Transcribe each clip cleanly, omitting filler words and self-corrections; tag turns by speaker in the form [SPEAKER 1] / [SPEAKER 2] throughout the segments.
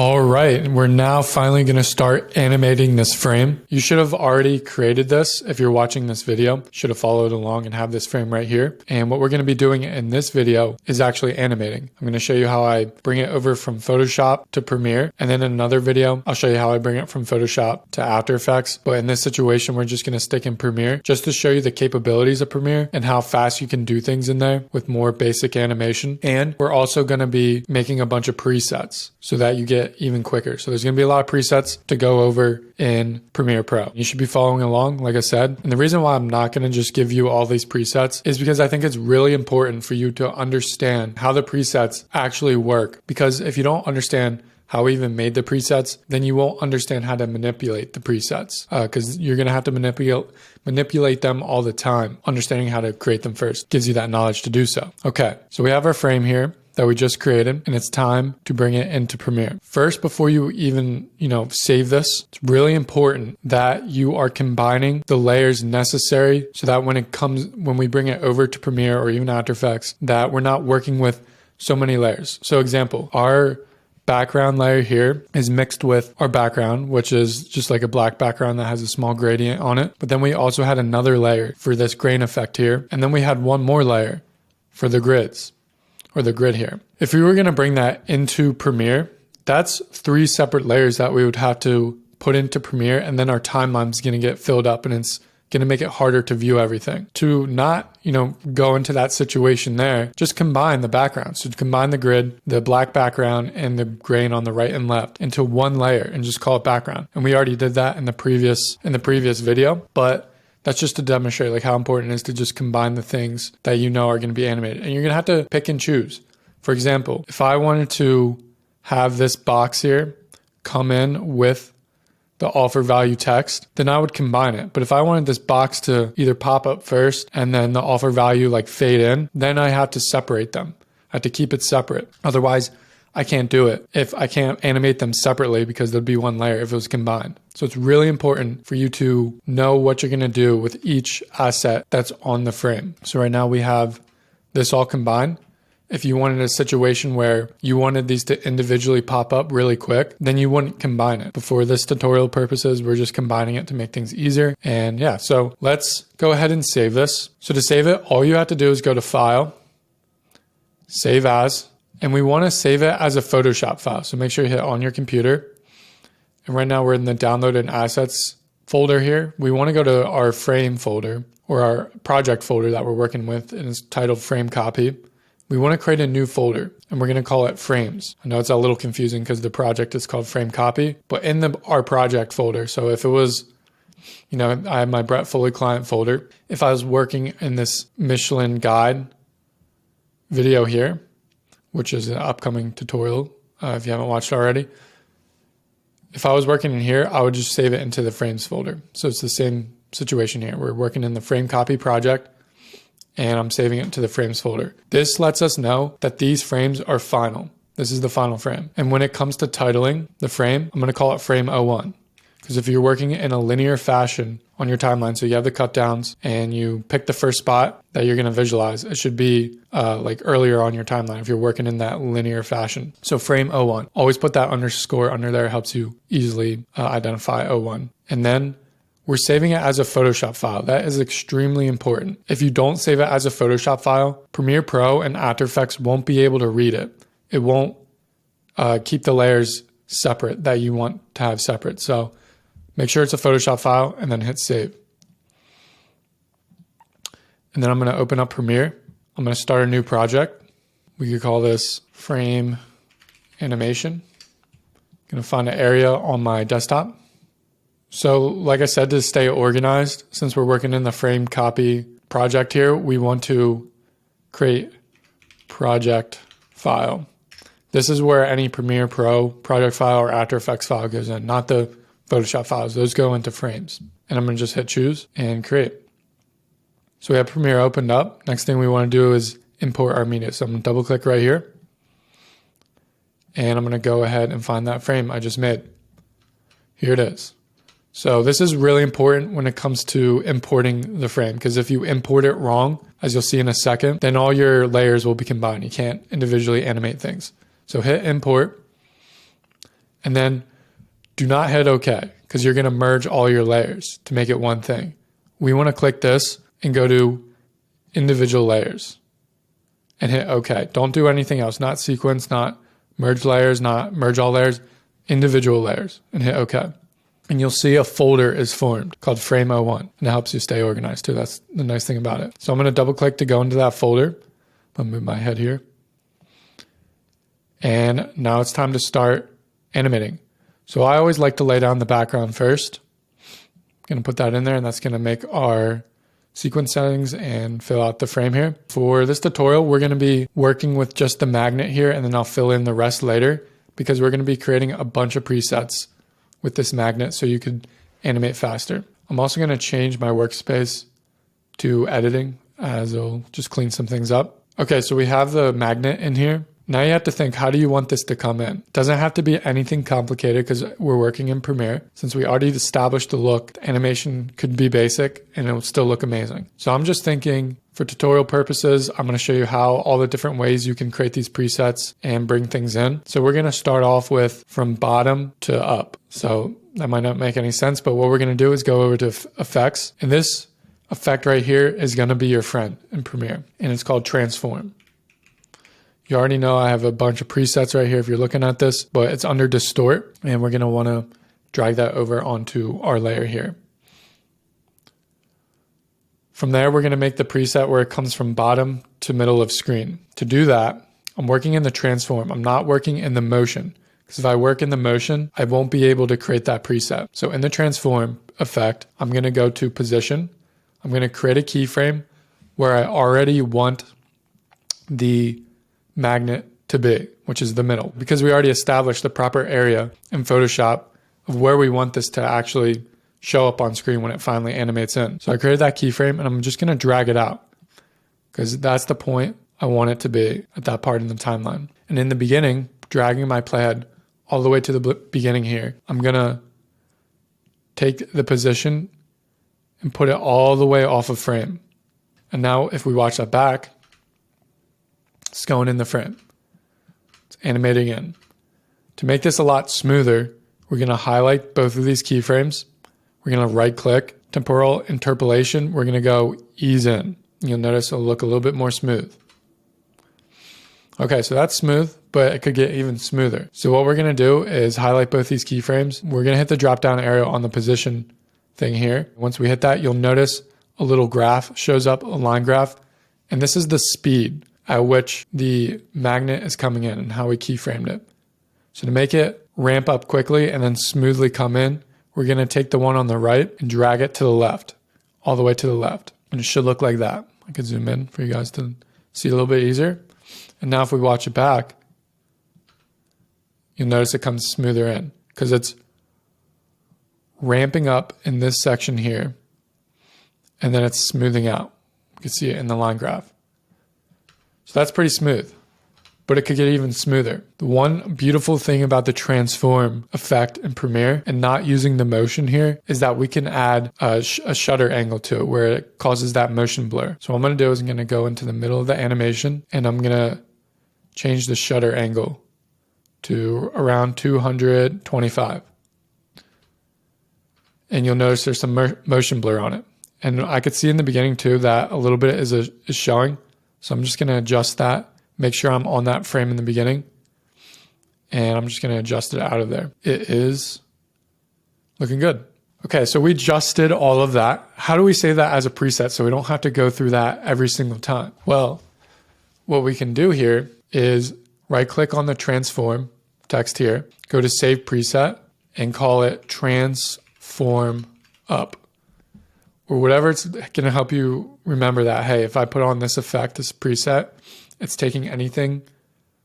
[SPEAKER 1] All right, we're now finally going to start animating this frame. You should have already created this. If you're watching this video, should have followed along and have this frame right here. And what we're going to be doing in this video is actually animating. I'm going to show you how I bring it over from Photoshop to Premiere. And then in another video, I'll show you how I bring it from Photoshop to After Effects. But in this situation, we're just going to stick in Premiere just to show you the capabilities of Premiere and how fast you can do things in there with more basic animation. And we're also going to be making a bunch of presets so that you get even quicker. So there's going to be a lot of presets to go over in Premiere Pro. You should be following along, like I said. And the reason why I'm not going to just give you all these presets is because I think it's really important for you to understand how the presets actually work. Because if you don't understand how we even made the presets, then you won't understand how to manipulate the presets because you're going to have to manipulate them all the time. Understanding how to create them first gives you that knowledge to do so. Okay, so we have our frame here that we just created, and it's time to bring it into Premiere. First, before you even, save this, it's really important that you are combining the layers necessary so that when we bring it over to Premiere or even After Effects, that we're not working with so many layers. So example, our background layer here is mixed with our background, which is just like a black background that has a small gradient on it. But then we also had another layer for this grain effect here. And then we had one more layer for the grids, or the grid here. If we were going to bring that into Premiere, that's 3 separate layers that we would have to put into Premiere, and then our timeline's going to get filled up and it's going to make it harder to view everything. To not, go into that situation there, just combine the backgrounds. So combine the grid, the black background, and the grain on the right and left into one layer and just call it background. And we already did that in the previous video, but that's just to demonstrate like how important it is to just combine the things that you know are going to be animated. And you're going to have to pick and choose. For example, if I wanted to have this box here come in with the offer value text, then I would combine it. But if I wanted this box to either pop up first and then the offer value like fade in, then I have to separate them. I have to keep it separate. Otherwise, I can't do it if I can't animate them separately because there'd be one layer if it was combined. So it's really important for you to know what you're going to do with each asset that's on the frame. So right now we have this all combined. If you wanted a situation where you wanted these to individually pop up really quick, then you wouldn't combine it. But for this tutorial purposes, we're just combining it to make things easier. And yeah, so let's go ahead and save this. So to save it, all you have to do is go to File, Save As, and we want to save it as a Photoshop file. So make sure you hit on your computer. And right now we're in the Downloaded Assets folder here. We want to go to our frame folder or our project folder that we're working with, and it's titled Frame Copy. We want to create a new folder and we're going to call it Frames. I know it's a little confusing because the project is called Frame Copy, but in our project folder. So if it was, I have my Brett Foley client folder. If I was working in this Michelin guide video here, which is an upcoming tutorial if you haven't watched already. If I was working in here, I would just save it into the frames folder. So it's the same situation here. We're working in the frame copy project and I'm saving it to the frames folder. This lets us know that these frames are final. This is the final frame. And when it comes to titling the frame, I'm going to call it frame 01. Because if you're working in a linear fashion on your timeline, so you have the cut downs and you pick the first spot that you're going to visualize, it should be like earlier on your timeline if you're working in that linear fashion. So frame 01, always put that underscore under there. It helps you easily identify 01. And then we're saving it as a Photoshop file. That is extremely important. If you don't save it as a Photoshop file, Premiere Pro and After Effects won't be able to read it. It won't keep the layers separate that you want to have separate. So make sure it's a Photoshop file and then hit save. And then I'm going to open up Premiere. I'm going to start a new project. We could call this Frame Animation. I'm going to find an area on my desktop. So like I said, to stay organized, since we're working in the frame copy project here, we want to create project file. This is where any Premiere Pro project file or After Effects file goes in, not the Photoshop files. Those go into frames. And I'm going to just hit choose and create. So we have Premiere opened up. Next thing we want to do is import our media. So I'm going to double click right here. And I'm going to go ahead and find that frame I just made. Here it is. So this is really important when it comes to importing the frame, because if you import it wrong, as you'll see in a second, then all your layers will be combined. You can't individually animate things. So hit import. And then do not hit OK because you're going to merge all your layers to make it one thing. We want to click this and go to individual layers and hit OK. Don't do anything else, not sequence, not merge layers, not merge all layers, individual layers, and hit OK. And you'll see a folder is formed called Frame01, and it helps you stay organized too. That's the nice thing about it. So I'm going to double click to go into that folder. I'm going to move my head here. And now it's time to start animating. So I always like to lay down the background first. I'm going to put that in there, and that's going to make our sequence settings and fill out the frame here. For this tutorial, we're going to be working with just the magnet here, and then I'll fill in the rest later because we're going to be creating a bunch of presets with this magnet so you could animate faster. I'm also going to change my workspace to editing as it'll just clean some things up. Okay, so we have the magnet in here. Now you have to think, how do you want this to come in? It doesn't have to be anything complicated because we're working in Premiere. Since we already established the look, the animation could be basic and it will still look amazing. So I'm just thinking for tutorial purposes, I'm going to show you how all the different ways you can create these presets and bring things in. So we're going to start off with from bottom to up. So that might not make any sense, but what we're going to do is go over to effects. And this effect right here is going to be your friend in Premiere, and it's called transform. You already know I have a bunch of presets right here if you're looking at this, but it's under distort, and we're going to want to drag that over onto our layer here. From there, we're going to make the preset where it comes from bottom to middle of screen. To do that, I'm working in the transform. I'm not working in the motion, because if I work in the motion, I won't be able to create that preset. So in the transform effect, I'm going to go to position. I'm going to create a keyframe where I already want the magnet to be, which is the middle, because we already established the proper area in Photoshop of where we want this to actually show up on screen when it finally animates in. So I created that keyframe, and I'm just going to drag it out because that's the point I want it to be at that part in the timeline. And in the beginning, dragging my playhead all the way to the beginning here, I'm going to take the position and put it all the way off of frame. And now if we watch that back, it's going in the frame. It's animating in. To make this a lot smoother, we're going to highlight both of these keyframes. We're going to right click. Temporal interpolation, we're going to go ease in. You'll notice it'll look a little bit more smooth. Okay, so that's smooth, but it could get even smoother. So what we're going to do is highlight both these keyframes. We're going to hit the drop down arrow on the position thing here. Once we hit that, you'll notice a little graph shows up, a line graph. And this is the speed at which the magnet is coming in and how we keyframed it. So to make it ramp up quickly and then smoothly come in, we're going to take the one on the right and drag it to the left, all the way to the left. And it should look like that. I could zoom in for you guys to see a little bit easier. And now if we watch it back, you'll notice it comes smoother in because it's ramping up in this section here, and then it's smoothing out. You can see it in the line graph. So that's pretty smooth, but it could get even smoother. The one beautiful thing about the transform effect in Premiere and not using the motion here is that we can add a shutter angle to it where it causes that motion blur. So what I'm going to do is I'm going to go into the middle of the animation, and I'm going to change the shutter angle to around 225. And you'll notice there's some motion blur on it. And I could see in the beginning too that a little bit is showing. So I'm just going to adjust that, make sure I'm on that frame in the beginning. And I'm just going to adjust it out of there. It is looking good. Okay, so we just did all of that. How do we save that as a preset so we don't have to go through that every single time? Well, what we can do here is right click on the transform text here, go to save preset and call it transform up or whatever. It's going to help you remember that, hey, if I put on this effect, this preset, it's taking anything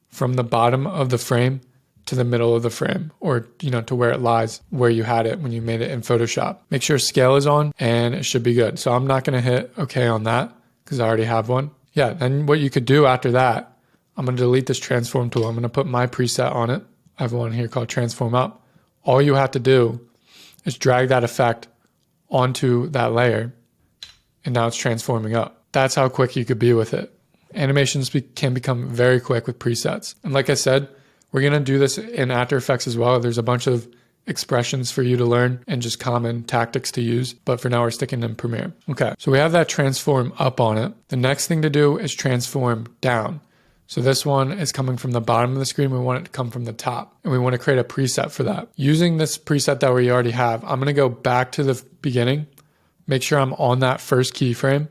[SPEAKER 1] from the bottom of the frame to the middle of the frame, or, you know, to where it lies, where you had it when you made it in Photoshop. Make sure scale is on and it should be good. So I'm not going to hit OK on that because I already have one. Yeah, then what you could do after that, I'm going to delete this transform tool. I'm going to put my preset on it. I have one here called transform up. All you have to do is drag that effect onto that layer, and now it's transforming up. That's how quick you could be with it. Animations can become very quick with presets. And like I said, We're going to do this in After Effects as well. There's a bunch of expressions for you to learn and just common tactics to use. But for now, we're sticking in Premiere. Okay, so we have that transform up on it. The next thing to do is transform down. So this one is coming from the bottom of the screen. We want it to come from the top, and we want to create a preset for that. Using this preset that we already have, I'm going to go back to the beginning, make sure I'm on that first keyframe.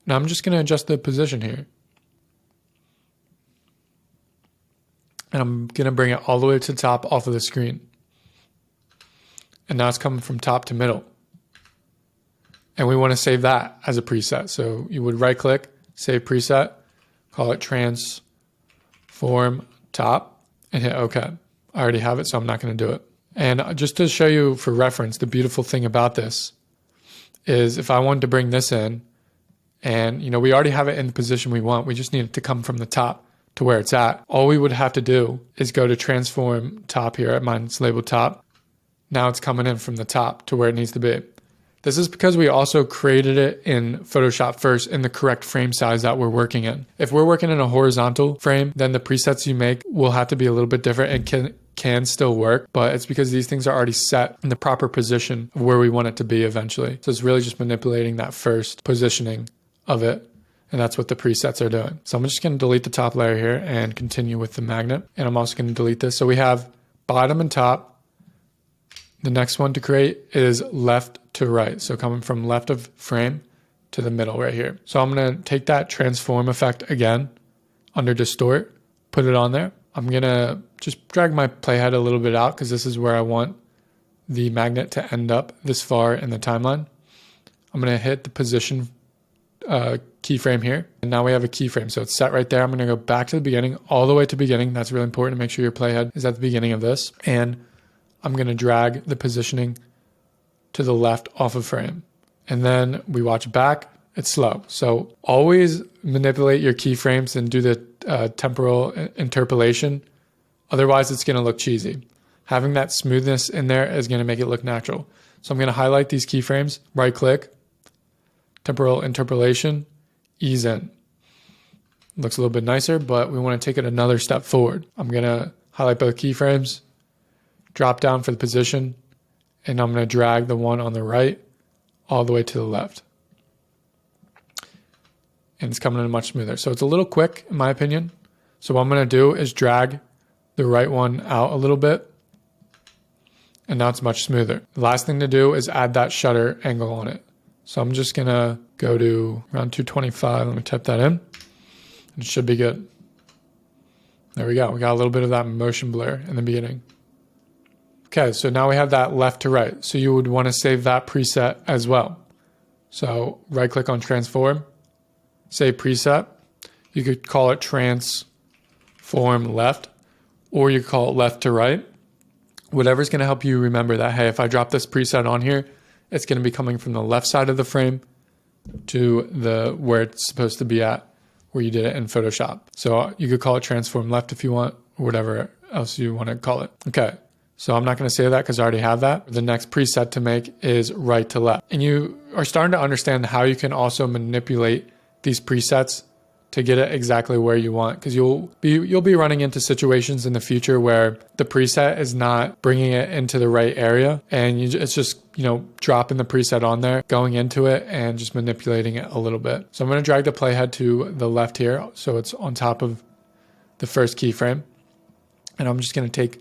[SPEAKER 1] Now I'm just going to adjust the position here. And I'm going to bring it all the way to the top off of the screen. And now it's coming from top to middle. And we want to save that as a preset. So you would right click, save preset, call it transform top, and hit OK. I already have it, so I'm not going to do it. And just to show you for reference, the beautiful thing about this is if I wanted to bring this in, and we already have it in the position we want, we just need it to come from the top to where it's at. All we would have to do is go to transform top here. Mine's labeled top. Now it's coming in from the top to where it needs to be. This is because we also created it in Photoshop first in the correct frame size that we're working in. If we're working in a horizontal frame, then the presets you make will have to be a little bit different and can still work, but it's because these things are already set in the proper position of where we want it to be eventually. So it's really just manipulating that first positioning of it. And that's what the presets are doing. So I'm just going to delete the top layer here and continue with the magnet. And I'm also going to delete this. So we have bottom and top. The next one to create is left to right. So coming from left of frame to the middle right here. So I'm going to take that transform effect again under distort, put it on there. I'm going to just drag my playhead a little bit out because this is where I want the magnet to end up this far in the timeline. I'm going to hit the position keyframe here. And now we have a keyframe. So it's set right there. I'm going to go back to the beginning, all the way to beginning. That's really important to make sure your playhead is at the beginning of this. And I'm going to drag the positioning to the left off of frame. And then we watch back. It's slow. So always manipulate your keyframes and do the temporal interpolation. Otherwise, it's going to look cheesy. Having that smoothness in there is going to make it look natural. So I'm going to highlight these keyframes, right click, temporal interpolation, ease in. Looks a little bit nicer, but we want to take it another step forward. I'm going to highlight both keyframes, drop down for the position, and I'm going to drag the one on the right all the way to the left. And it's coming in much smoother. So it's a little quick, in my opinion. So what I'm going to do is drag the right one out a little bit, and now it's much smoother. The last thing to do is add that shutter angle on it. So I'm just going to go to around 225. Let me type that in. It should be good. There we go. We got a little bit of that motion blur in the beginning. Okay, so now we have that left to right. So you would want to save that preset as well. So right click on transform, save preset. You could call it transform left, or you could call it left to right. Whatever's going to help you remember that, hey, if I drop this preset on here, it's going to be coming from the left side of the frame to where it's supposed to be at, where you did it in Photoshop. So you could call it transform left if you want, or whatever else you want to call it. Okay, so I'm not going to say that because I already have that. The next preset to make is right to left. And you are starting to understand how you can also manipulate these presets to get it exactly where you want, because you'll be running into situations in the future where the preset is not bringing it into the right area, and it's just dropping the preset on there, going into it, and just manipulating it a little bit. So I'm going to drag the playhead to the left here, so it's on top of the first keyframe, and I'm just going to take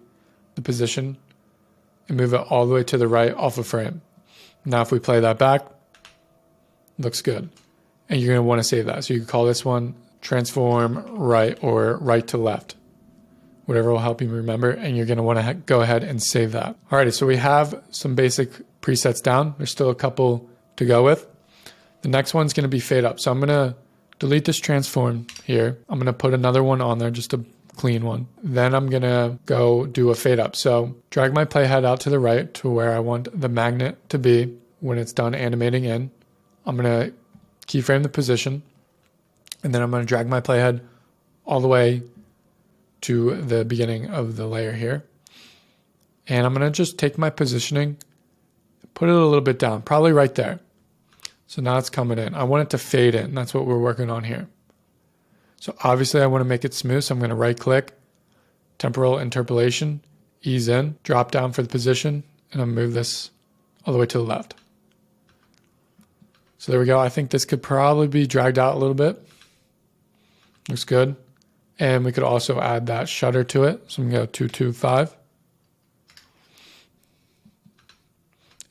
[SPEAKER 1] the position and move it all the way to the right off of frame. Now if we play that back, looks good. And you're going to want to save that. So you can call this one transform right or right to left, whatever will help you remember. And you're going to want to go ahead and save that. Alrighty, so we have some basic presets down. There's still a couple to go with. The next one's going to be fade up. So I'm going to delete this transform here. I'm going to put another one on there, just a clean one. Then I'm going to go do a fade up. So drag my playhead out to the right to where I want the magnet to be when it's done animating in. I'm going to keyframe the position, and then I'm going to drag my playhead all the way to the beginning of the layer here. And I'm going to just take my positioning, put it a little bit down, probably right there. So now it's coming in. I want it to fade in. That's what we're working on here. So obviously I want to make it smooth, so I'm going to right click, temporal interpolation, ease in, drop down for the position, and I'll move this all the way to the left. So there we go. I think this could probably be dragged out a little bit. Looks good. And we could also add that shutter to it. So I'm going to go 225.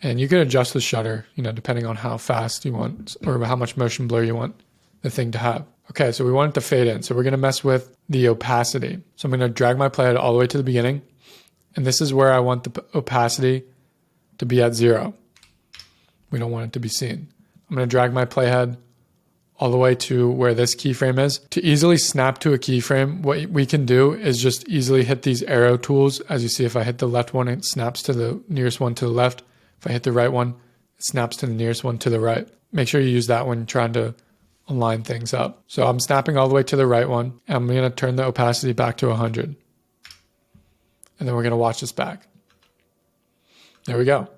[SPEAKER 1] And you can adjust the shutter, depending on how fast you want or how much motion blur you want the thing to have. Okay, so we want it to fade in. So we're going to mess with the opacity. So I'm going to drag my playhead all the way to the beginning. And this is where I want the opacity to be at 0. We don't want it to be seen. I'm going to drag my playhead all the way to where this keyframe is. To easily snap to a keyframe, what we can do is just easily hit these arrow tools. As you see, if I hit the left one, it snaps to the nearest one to the left. If I hit the right one, it snaps to the nearest one to the right. Make sure you use that when trying to align things up. So I'm snapping all the way to the right one. And I'm going to turn the opacity back to 100. And then we're going to watch this back. There we go.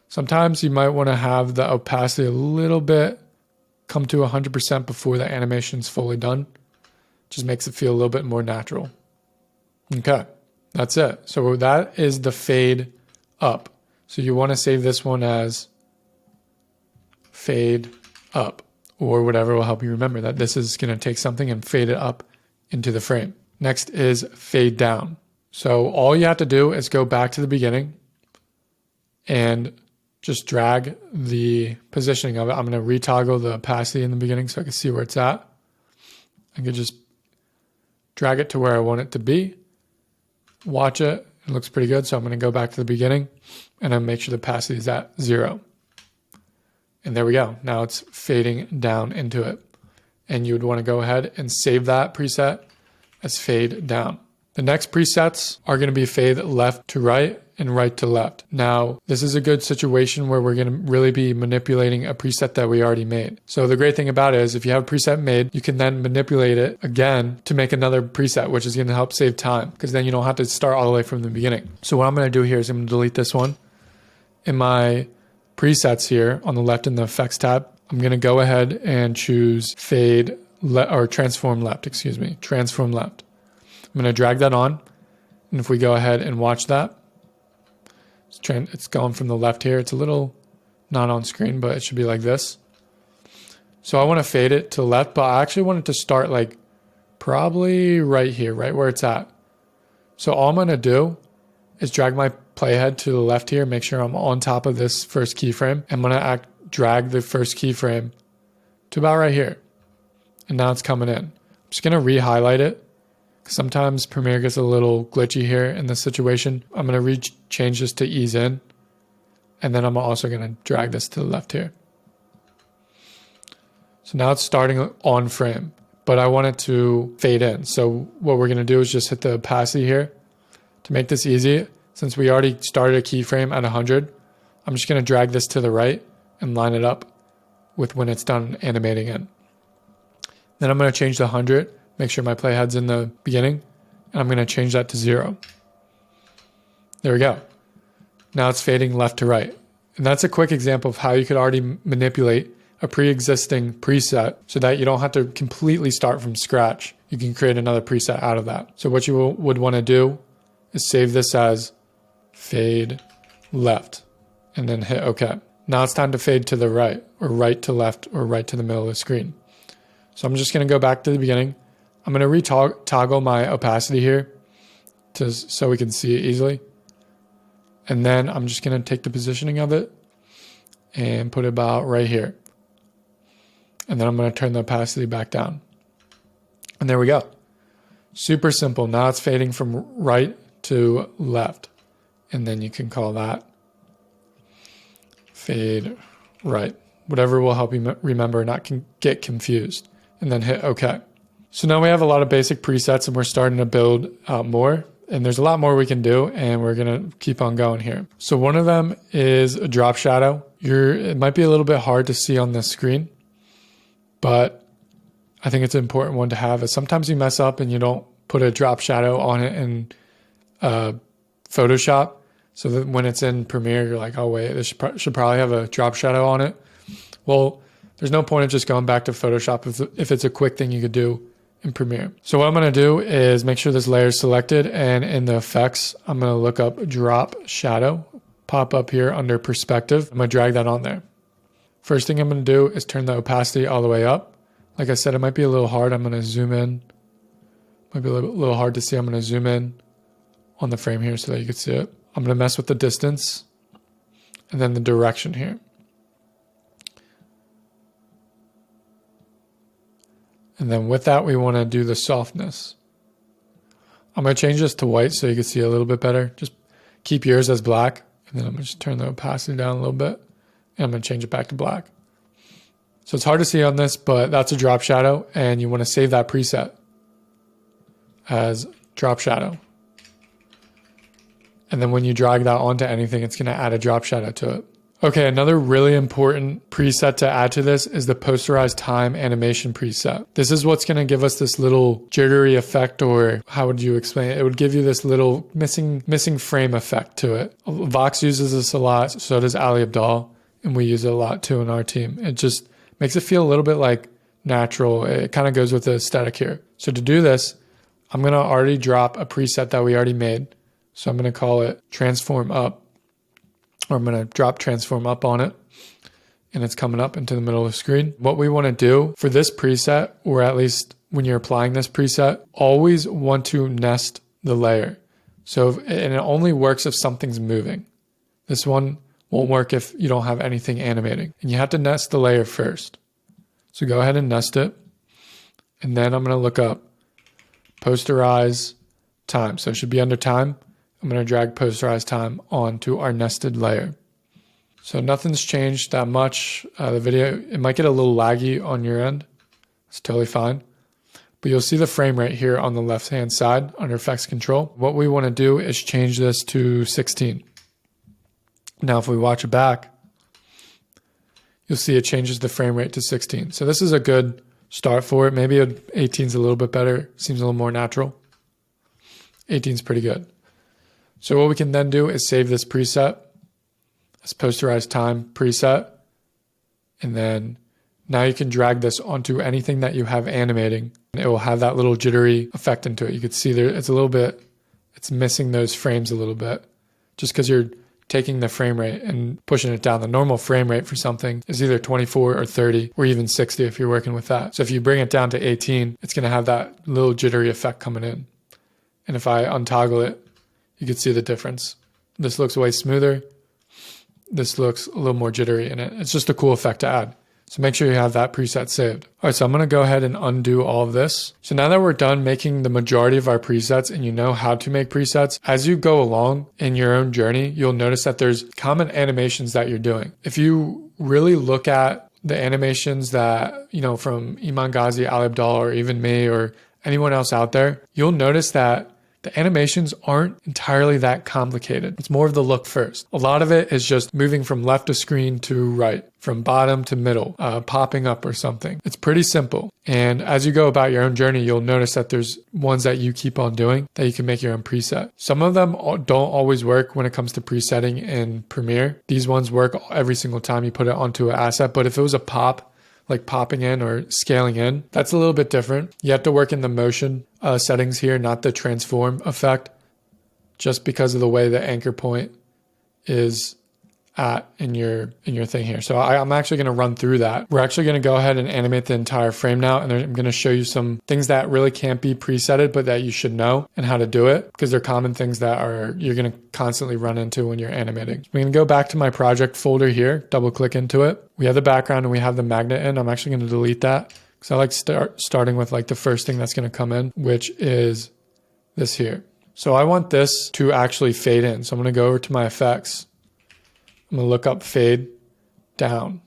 [SPEAKER 1] Sometimes you might want to have the opacity a little bit come to 100% before the animation is fully done. Just makes it feel a little bit more natural. Okay, that's it. So that is the fade up. So you want to save this one as fade up or whatever will help you remember that this is going to take something and fade it up into the frame. Next is fade down. So all you have to do is go back to the beginning and just drag the positioning of it. I'm going to retoggle the opacity in the beginning so I can see where it's at. I can just drag it to where I want it to be. Watch it. It looks pretty good. So I'm going to go back to the beginning and then make sure the opacity is at 0. And there we go. Now it's fading down into it. And you would want to go ahead and save that preset as fade down. The next presets are going to be fade left to right and right to left. Now, this is a good situation where we're going to really be manipulating a preset that we already made. So the great thing about it is if you have a preset made, you can then manipulate it again to make another preset, which is going to help save time because then you don't have to start all the way from the beginning. So what I'm going to do here is I'm going to delete this one. In my presets here on the left in the effects tab, I'm going to go ahead and choose fade or transform left, transform left. I'm going to drag that on. And if we go ahead and watch that, it's going from the left here. It's a little not on screen, but it should be like this. So I want to fade it to the left, but I actually want it to start like probably right here, right where it's at. So all I'm going to do is drag my playhead to the left here, make sure I'm on top of this first keyframe. I'm going to drag the first keyframe to about right here. And now it's coming in. I'm just going to re-highlight it. Sometimes Premiere gets a little glitchy here in this situation. I'm going to change this to ease in. And then I'm also going to drag this to the left here. So now it's starting on frame, but I want it to fade in. So what we're going to do is just hit the opacity here. To make this easy, since we already started a keyframe at 100, I'm just going to drag this to the right and line it up with when it's done animating in. Then I'm going to change the 100. Make sure my playhead's in the beginning, and I'm going to change that to 0. There we go. Now it's fading left to right. And that's a quick example of how you could already manipulate a pre-existing preset so that you don't have to completely start from scratch. You can create another preset out of that. So what you would want to do is save this as fade left and then hit OK. Now it's time to fade to the right or right to left or right to the middle of the screen. So I'm just going to go back to the beginning. I'm going to re-toggle my opacity here so we can see it easily. And then I'm just going to take the positioning of it and put it about right here. And then I'm going to turn the opacity back down. And there we go. Super simple. Now it's fading from right to left. And then you can call that fade right. Whatever will help you remember, not get confused. And then hit OK. So now we have a lot of basic presets and we're starting to build out more. And there's a lot more we can do and we're going to keep on going here. So one of them is a drop shadow. It might be a little bit hard to see on this screen, but I think it's an important one to have. Is sometimes you mess up and you don't put a drop shadow on it in Photoshop. So that when it's in Premiere, you're like, oh wait, this should probably have a drop shadow on it. Well, there's no point of just going back to Photoshop if it's a quick thing you could do in Premiere. So what I'm going to do is make sure this layer is selected, and in the effects, I'm going to look up drop shadow, pop up here under perspective. I'm going to drag that on there. First thing I'm going to do is turn the opacity all the way up. Like I said, it might be a little hard. I'm going to zoom in. Might be a little hard to see. I'm going to zoom in on the frame here so that you can see it. I'm going to mess with the distance and then the direction here. And then with that, we want to do the softness. I'm going to change this to white so you can see a little bit better. Just keep yours as black. And then I'm going to just turn the opacity down a little bit. And I'm going to change it back to black. So it's hard to see on this, but that's a drop shadow. And you want to save that preset as drop shadow. And then when you drag that onto anything, it's going to add a drop shadow to it. Okay, another really important preset to add to this is the posterized time animation preset. This is what's going to give us this little jittery effect, or how would you explain it? It would give you this little missing frame effect to it. Vox uses this a lot, so does Ali Abdaal, and we use it a lot too in our team. It just makes it feel a little bit like natural. It kind of goes with the aesthetic here. So to do this, I'm going to already drop a preset that we already made. So I'm going to call it transform up. Or I'm going to drop transform up on it, and it's coming up into the middle of the screen. What we want to do for this preset, or at least when you're applying this preset, always want to nest the layer. And it only works if something's moving. This one won't work if you don't have anything animating. And you have to nest the layer first. So go ahead and nest it. And then I'm going to look up posterize time. So it should be under time. I'm going to drag posterize time onto our nested layer. So nothing's changed that much. The video, it might get a little laggy on your end. It's totally fine. But you'll see the frame rate here on the left-hand side under effects control. What we want to do is change this to 16. Now, if we watch it back, you'll see it changes the frame rate to 16. So this is a good start for it. Maybe 18 is a little bit better. Seems a little more natural. 18 is pretty good. So what we can then do is save this preset, this posterized time preset, and then now you can drag this onto anything that you have animating. It will have that little jittery effect into it. You can see there, it's missing those frames a little bit, just because you're taking the frame rate and pushing it down. The normal frame rate for something is either 24 or 30 or even 60 if you're working with that. So if you bring it down to 18, it's going to have that little jittery effect coming in. And if I untoggle it, you can see the difference. This looks way smoother. This looks a little more jittery in it. It's just a cool effect to add. So make sure you have that preset saved. All right, so I'm going to go ahead and undo all of this. So now that we're done making the majority of our presets and you know how to make presets, as you go along in your own journey, you'll notice that there's common animations that you're doing. If you really look at the animations that, from Iman Ghazi, Ali Abdaal, or even me or anyone else out there, you'll notice that the animations aren't entirely that complicated. It's more of the look first. A lot of it is just moving from left of screen to right, from bottom to middle, popping up or something. It's pretty simple. And as you go about your own journey, you'll notice that there's ones that you keep on doing that you can make your own preset. Some of them don't always work when it comes to presetting in Premiere. These ones work every single time you put it onto an asset. But if it was a pop, like popping in or scaling in, that's a little bit different. You have to work in the motion settings here, not the transform effect, just because of the way the anchor point is at in your thing here. So I'm actually going to run through that. We're actually going to go ahead and animate the entire frame now, and I'm going to show you some things that really can't be presetted, but that you should know and how to do it, because they're common things that you're going to constantly run into when you're animating. We're going to go back to my project folder here, double click into it. We have the background and we have the magnet in. I'm actually going to delete that because I like starting with like the first thing that's going to come in, which is this here. So I want this to actually fade in. So I'm going to go over to my effects. I'm going to look up fade down.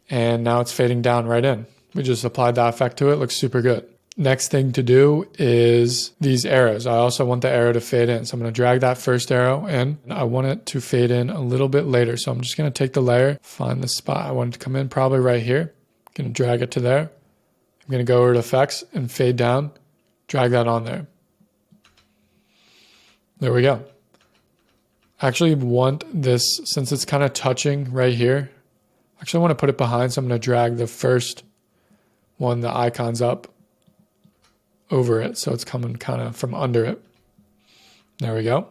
[SPEAKER 1] And now it's fading down right in. We just applied that effect to it. Looks super good. Next thing to do is these arrows. I also want the arrow to fade in. So I'm going to drag that first arrow in. And I want it to fade in a little bit later. So I'm just going to take the layer, find the spot I want it to come in, probably right here. I'm going to drag it to there. I'm going to go over to effects and fade down, drag that on there. There we go. I actually want this, since it's kind of touching right here, I actually want to put it behind. So I'm going to drag the first one, the icons up over it. So it's coming kind of from under it. There we go.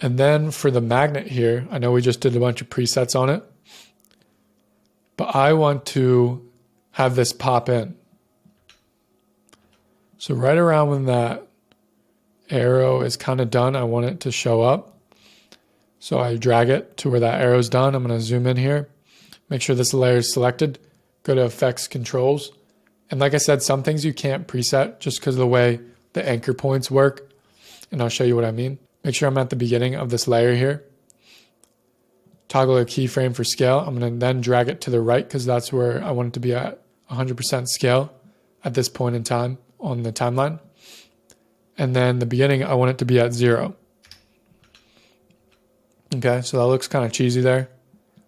[SPEAKER 1] And then for the magnet here, I know we just did a bunch of presets on it, but I want to have this pop in. So right around when that arrow is kind of done, I want it to show up. So I drag it to where that arrow is done. I'm going to zoom in here, make sure this layer is selected, go to Effects, Controls. And like I said, some things you can't preset just because of the way the anchor points work. And I'll show you what I mean. Make sure I'm at the beginning of this layer here. Toggle a keyframe for scale. I'm going to then drag it to the right because that's where I want it to be at 100% scale at this point in time on the timeline. And then the beginning, I want it to be at 0. Okay, so that looks kind of cheesy there.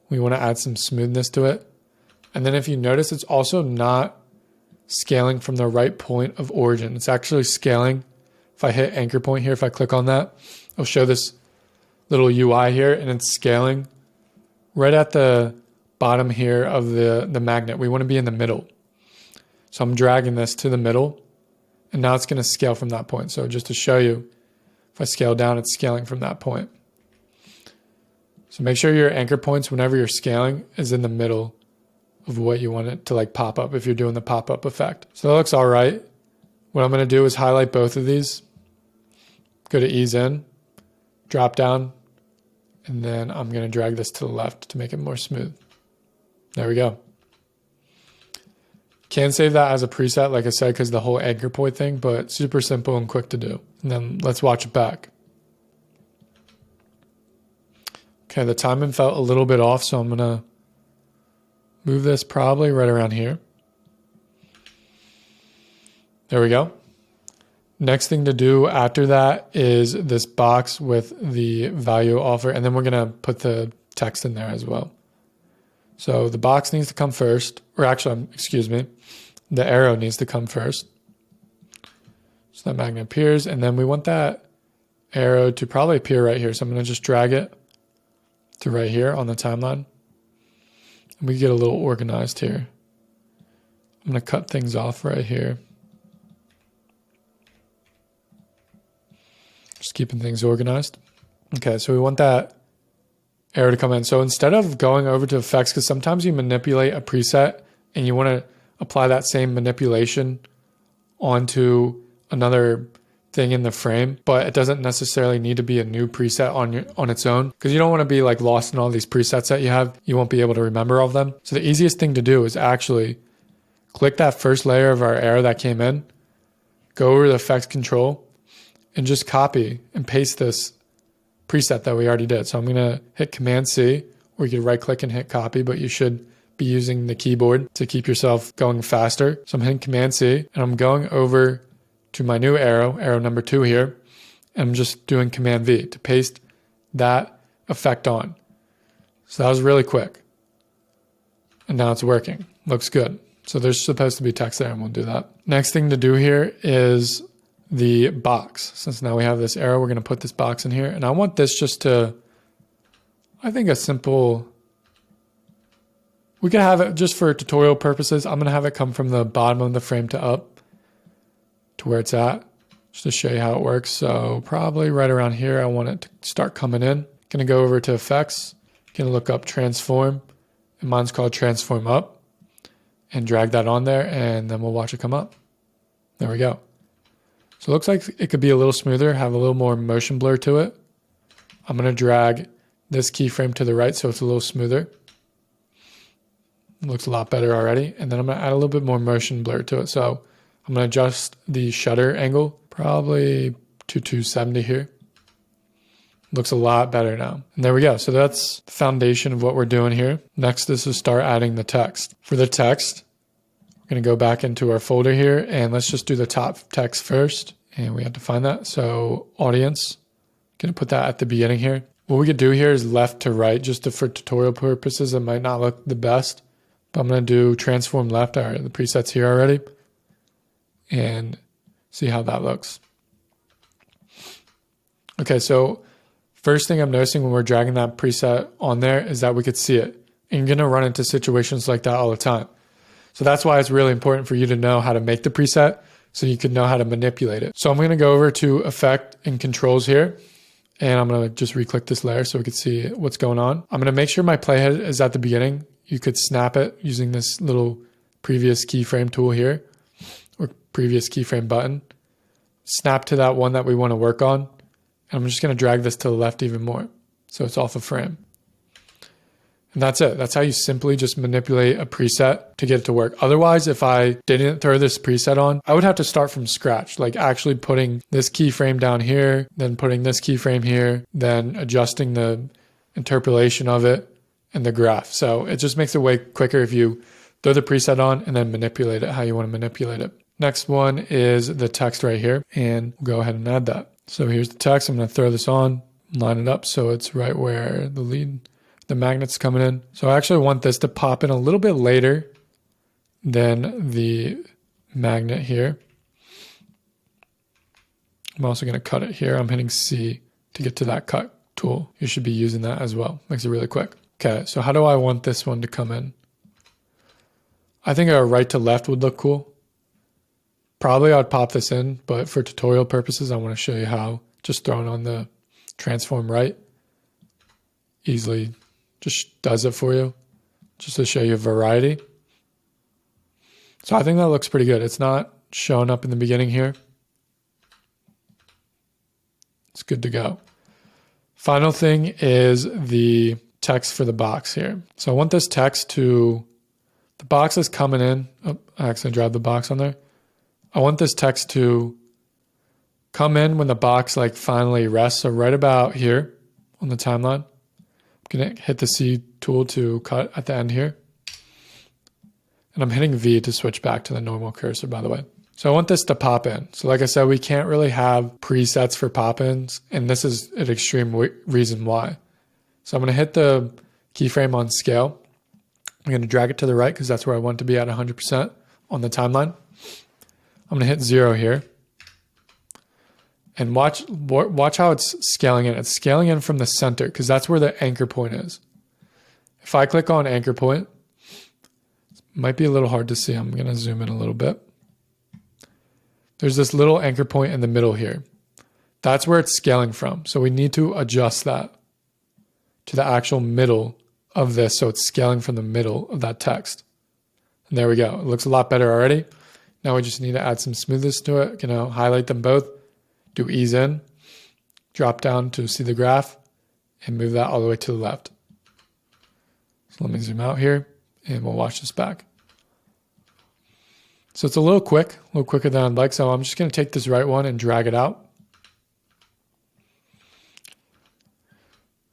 [SPEAKER 1] We want to add some smoothness to it. And then if you notice, it's also not scaling from the right point of origin. It's actually scaling. If I hit anchor point here, if I click on that, it'll show this little UI here, and it's scaling right at the bottom here of the magnet. We want to be in the middle. So I'm dragging this to the middle, and now it's going to scale from that point. So just to show you, if I scale down, it's scaling from that point. So make sure your anchor points, whenever you're scaling, is in the middle of what you want it to like pop up if you're doing the pop-up effect. So that looks all right. What I'm going to do is highlight both of these, go to ease in, drop down, and then I'm going to drag this to the left to make it more smooth. There we go. Can save that as a preset, like I said, because the whole anchor point thing, but super simple and quick to do. And then let's watch it back. Okay, the timing felt a little bit off, so I'm going to move this probably right around here. There we go. Next thing to do after that is this box with the value offer, and then we're going to put the text in there as well. So the box needs to come first, or actually, excuse me, the arrow needs to come first. So that magnet appears, and then we want that arrow to probably appear right here. So I'm going to just drag it to right here on the timeline. And we get a little organized here. I'm going to cut things off right here. Just keeping things organized. Okay, so we want that arrow to come in. So instead of going over to effects, because sometimes you manipulate a preset and you want to apply that same manipulation onto another thing in the frame, but it doesn't necessarily need to be a new preset on its own, because you don't want to be like lost in all these presets that you have. You won't be able to remember all of them. So the easiest thing to do is actually click that first layer of our arrow that came in, go over to effects control, and just copy and paste this preset that we already did. So I'm going to hit Command C, or you could right click and hit copy, but you should be using the keyboard to keep yourself going faster. So I'm hitting Command C, and I'm going over to my new arrow, arrow number 2 here, and I'm just doing Command V to paste that effect on. So that was really quick. And now it's working. Looks good. So there's supposed to be text there, and we'll do that. Next thing to do here is the box. Since now we have this arrow, we're going to put this box in here. And I want this just to, I think a simple, we can have it just for tutorial purposes. I'm going to have it come from the bottom of the frame to up to where it's at, just to show you how it works. So probably right around here, I want it to start coming in. Going to go over to effects, going to look up transform, and mine's called transform up, and drag that on there, and then we'll watch it come up. There we go. So it looks like it could be a little smoother, have a little more motion blur to it. I'm going to drag this keyframe to the right so it's a little smoother. It looks a lot better already. And then I'm going to add a little bit more motion blur to it. So I'm going to adjust the shutter angle, probably to 270 here. Looks a lot better now. And there we go. So that's the foundation of what we're doing here. Next is to start adding the text. For the text, we're going to go back into our folder here, and let's just do the top text first. And we have to find that. So audience, going to put that at the beginning here. What we could do here is left to right, just for tutorial purposes. It might not look the best, but I'm going to do transform left. All right, the preset's here already, and see how that looks. Okay, so first thing I'm noticing when we're dragging that preset on there is that we could see it. And you're going to run into situations like that all the time. So that's why it's really important for you to know how to make the preset, so you can know how to manipulate it. So I'm going to go over to Effect and Controls here. And I'm going to just re-click this layer so we can see what's going on. I'm going to make sure my playhead is at the beginning. You could snap it using this little previous keyframe tool here, or previous keyframe button. Snap to that one that we want to work on. And I'm just going to drag this to the left even more, so it's off of frame. And that's it. That's how you simply just manipulate a preset to get it to work. Otherwise, if I didn't throw this preset on, I would have to start from scratch, like actually putting this keyframe down here, then putting this keyframe here, then adjusting the interpolation of it and the graph. So it just makes it way quicker if you throw the preset on and then manipulate it how you want to manipulate it. Next one is the text right here, and we'll go ahead and add that. So here's the text. I'm going to throw this on, line it up so it's right where the magnet's coming in. So I actually want this to pop in a little bit later than the magnet here. I'm also going to cut it here. I'm hitting C to get to that cut tool. You should be using that as well. Makes it really quick. Okay, so how do I want this one to come in? I think a right to left would look cool. Probably I'd pop this in, but for tutorial purposes, I want to show you how. Just throwing on the transform right easily just does it for you, just to show you variety. So I think that looks pretty good. It's not showing up in the beginning here. It's good to go. Final thing is the text for the box here. So I want this text to, the box is coming in. Oh, I accidentally dragged the box on there. I want this text to come in when the box like finally rests. So right about here on the timeline. I'm going to hit the C tool to cut at the end here. And I'm hitting V to switch back to the normal cursor, by the way. So I want this to pop in. So like I said, we can't really have presets for pop-ins, and this is an extreme reason why. So I'm going to hit the keyframe on scale. I'm going to drag it to the right because that's where I want it to be at 100% on the timeline. I'm going to hit 0 here. And watch how it's scaling in. It's scaling in from the center because that's where the anchor point is. If I click on anchor point, it might be a little hard to see. I'm going to zoom in a little bit. There's this little anchor point in the middle here. That's where it's scaling from. So we need to adjust that to the actual middle of this. So it's scaling from the middle of that text. And there we go. It looks a lot better already. Now we just need to add some smoothness to it. Highlight them both. Do ease in, drop down to see the graph, and move that all the way to the left. So let me zoom out here, and we'll watch this back. So it's a little quicker than I'd like. So I'm just going to take this right one and drag it out.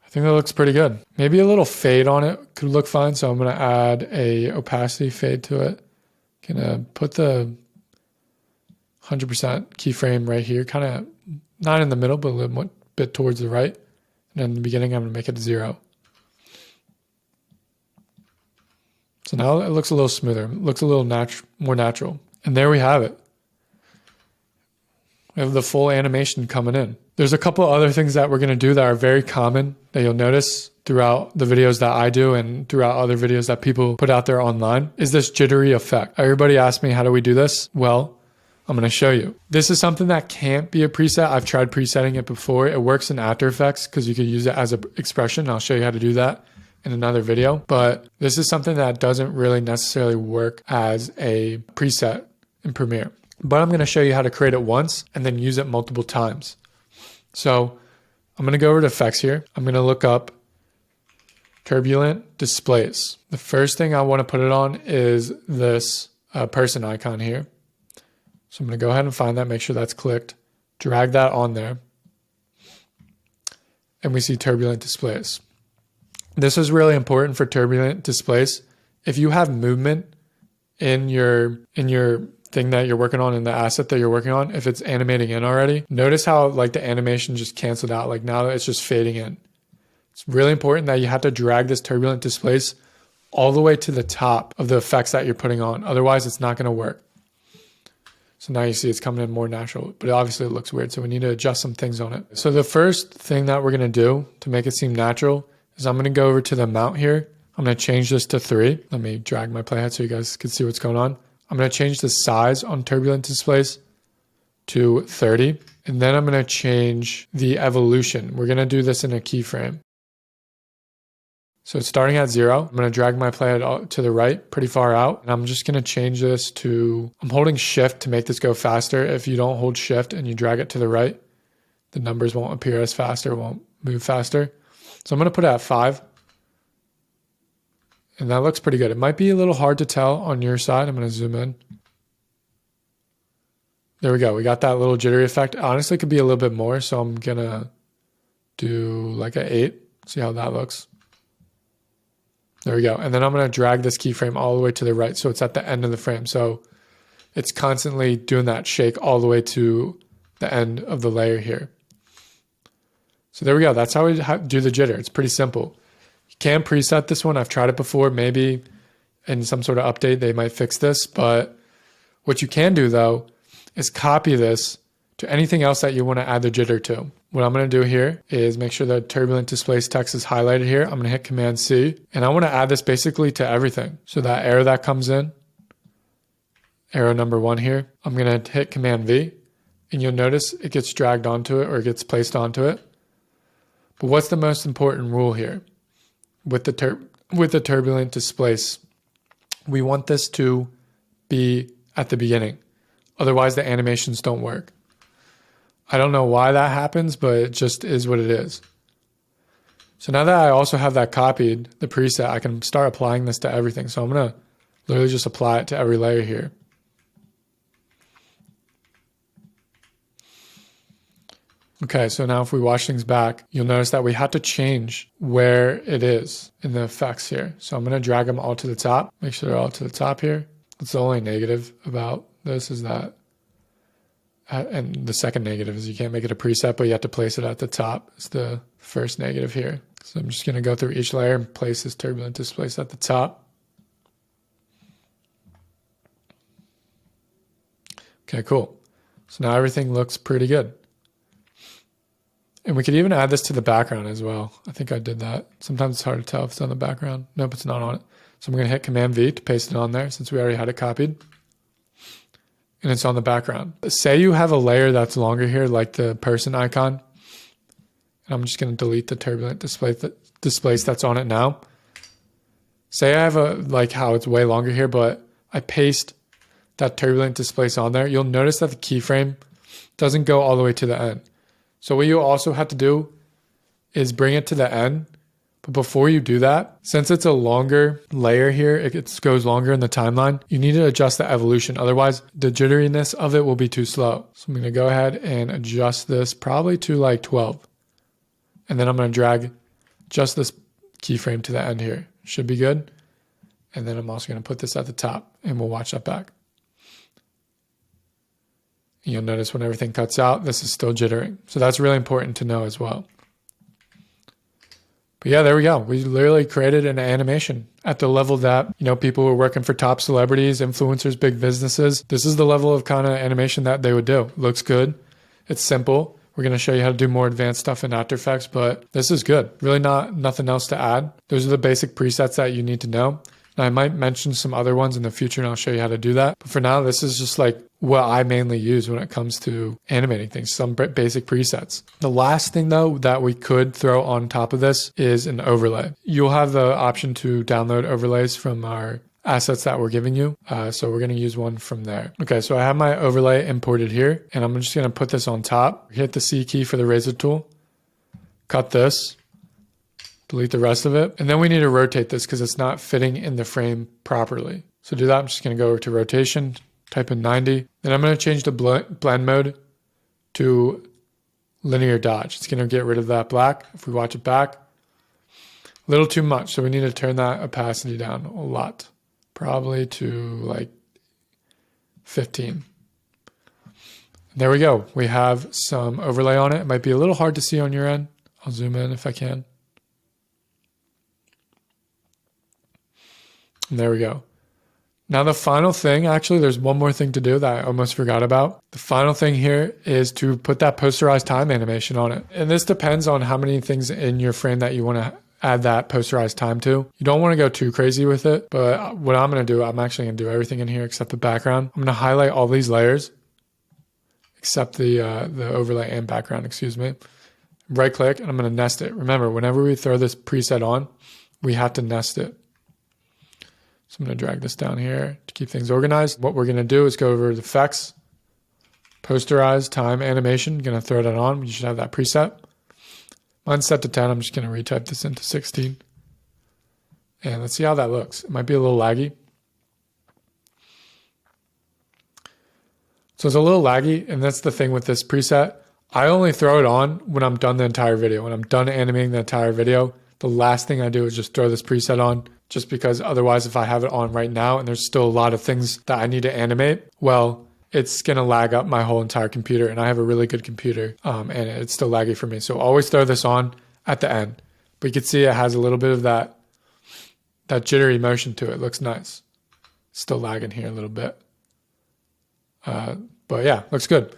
[SPEAKER 1] I think that looks pretty good. Maybe a little fade on it could look fine. So I'm going to add a opacity fade to it. Gonna put the 100% keyframe right here, kind of not in the middle, but a little bit towards the right. And then in the beginning, I'm going to make it 0. So now it looks a little smoother. It looks a little more natural. And there we have it. We have the full animation coming in. There's a couple other things that we're going to do that are very common that you'll notice throughout the videos that I do and throughout other videos that people put out there online is this jittery effect. Everybody asks me, how do we do this? Well, I'm going to show you. This is something that can't be a preset. I've tried presetting it before. It works in After Effects because you could use it as an expression. I'll show you how to do that in another video. But this is something that doesn't really necessarily work as a preset in Premiere. But I'm going to show you how to create it once and then use it multiple times. So I'm going to go over to Effects here. I'm going to look up Turbulent Displays. The first thing I want to put it on is this person icon here. So I'm going to go ahead and find that, make sure that's clicked, drag that on there, and we see Turbulent Displays. This is really important for Turbulent Displays. If you have movement in your thing that you're working on, in the asset that you're working on, if it's animating in already, notice how like the animation just canceled out. Like now it's just fading in. It's really important that you have to drag this Turbulent Displays all the way to the top of the effects that you're putting on. Otherwise, it's not going to work. So now you see it's coming in more natural, but obviously it looks weird. So we need to adjust some things on it. So the first thing that we're going to do to make it seem natural is I'm going to go over to the mount here. I'm going to change this to 3. Let me drag my playhead so you guys can see what's going on. I'm going to change the size on Turbulent Displays to 30. And then I'm going to change the evolution. We're going to do this in a keyframe. So it's starting at 0. I'm going to drag my play to the right, pretty far out. And I'm just going to change this to, I'm holding shift to make this go faster. If you don't hold shift and you drag it to the right, the numbers won't appear as fast or won't move faster. So I'm going to put it at 5. And that looks pretty good. It might be a little hard to tell on your side. I'm going to zoom in. There we go. We got that little jittery effect. Honestly, it could be a little bit more. So I'm going to do like an 8. See how that looks. There we go. And then I'm going to drag this keyframe all the way to the right. So it's at the end of the frame. So it's constantly doing that shake all the way to the end of the layer here. So there we go. That's how we do the jitter. It's pretty simple. You can preset this one. I've tried it before. Maybe in some sort of update, they might fix this. But what you can do though, is copy this to anything else that you want to add the jitter to. What I'm going to do here is make sure that turbulent displaced text is highlighted here. I'm going to hit Command C and I want to add this basically to everything. So that arrow that comes in, arrow number 1 here, I'm going to hit Command V and you'll notice it gets dragged onto it or it gets placed onto it. But what's the most important rule here with the turbulent displace? We want this to be at the beginning. Otherwise the animations don't work. I don't know why that happens, but it just is what it is. So now that I also have that copied, the preset, I can start applying this to everything. So I'm going to literally just apply it to every layer here. Okay, so now if we watch things back, you'll notice that we had to change where it is in the effects here. So I'm going to drag them all to the top, make sure they're all to the top here. That's the only negative about this is that. And the second negative is you can't make it a preset, but you have to place it at the top. It's the first negative here. So I'm just going to go through each layer and place this turbulent displace at the top. Okay, cool. So now everything looks pretty good. And we could even add this to the background as well. I think I did that. Sometimes it's hard to tell if it's on the background. Nope, it's not on it. So I'm going to hit Command V to paste it on there since we already had it copied. And it's on the background. Say you have a layer that's longer here, like the person icon. And I'm just going to delete the turbulent displace that's on it now. Say I have like how it's way longer here, but I paste that turbulent displace on there. You'll notice that the keyframe doesn't go all the way to the end. So what you also have to do is bring it to the end. But before you do that, since it's a longer layer here, it goes longer in the timeline, you need to adjust the evolution. Otherwise, the jitteriness of it will be too slow. So I'm going to go ahead and adjust this probably to like 12. And then I'm going to drag just this keyframe to the end here. Should be good. And then I'm also going to put this at the top and we'll watch that back. And you'll notice when everything cuts out, this is still jittering. So that's really important to know as well. But yeah, there we go. We literally created an animation at the level that, people who are working for top celebrities, influencers, big businesses. This is the level of kind of animation that they would do. Looks good. It's simple. We're going to show you how to do more advanced stuff in After Effects, but this is good. Really nothing else to add. Those are the basic presets that you need to know. And I might mention some other ones in the future and I'll show you how to do that. But for now, this is just like what I mainly use when it comes to animating things, some basic presets. The last thing though that we could throw on top of this is an overlay. You'll have the option to download overlays from our assets that we're giving you. So we're going to use one from there. Okay, so I have my overlay imported here and I'm just going to put this on top. Hit the C key for the razor tool. Cut this. Delete the rest of it. And then we need to rotate this because it's not fitting in the frame properly. So to do that, I'm just going to go over to rotation, type in 90. Then I'm going to change the blend mode to linear dodge. It's going to get rid of that black. If we watch it back, a little too much. So we need to turn that opacity down a lot, probably to like 15. There we go. We have some overlay on it. It might be a little hard to see on your end. I'll zoom in if I can. And there we go. Now the final thing, actually there's one more thing to do that I almost forgot about. The final thing here is to put that posterized time animation on it. And this depends on how many things in your frame that you want to add that posterized time to. You don't want to go too crazy with it, but what I'm going to do, I'm actually going to do everything in here except the background. I'm going to highlight all these layers except the overlay and background, excuse me. Right click, and I'm going to nest it. Remember, whenever we throw this preset on, we have to nest it. So I'm going to drag this down here to keep things organized. What we're going to do is go over to effects, posterize, time, animation. I'm going to throw that on. You should have that preset. Mine's set to 10. I'm just going to retype this into 16. And let's see how that looks. It might be a little laggy. So it's a little laggy, and that's the thing with this preset. I only throw it on when I'm done the entire video. When I'm done animating the entire video, the last thing I do is just throw this preset on, just because otherwise if I have it on right now and there's still a lot of things that I need to animate, well, it's going to lag up my whole entire computer, and I have a really good computer, and it's still laggy for me. So always throw this on at the end. But you can see it has a little bit of that jittery motion to it. It looks nice. Still lagging here a little bit. But yeah, looks good.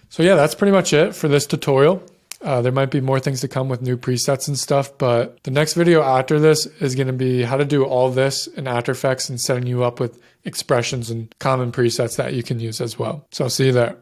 [SPEAKER 1] So yeah, that's pretty much it for this tutorial. There might be more things to come with new presets and stuff, but the next video after this is going to be how to do all this in After Effects and setting you up with expressions and common presets that you can use as well. So I'll see you there.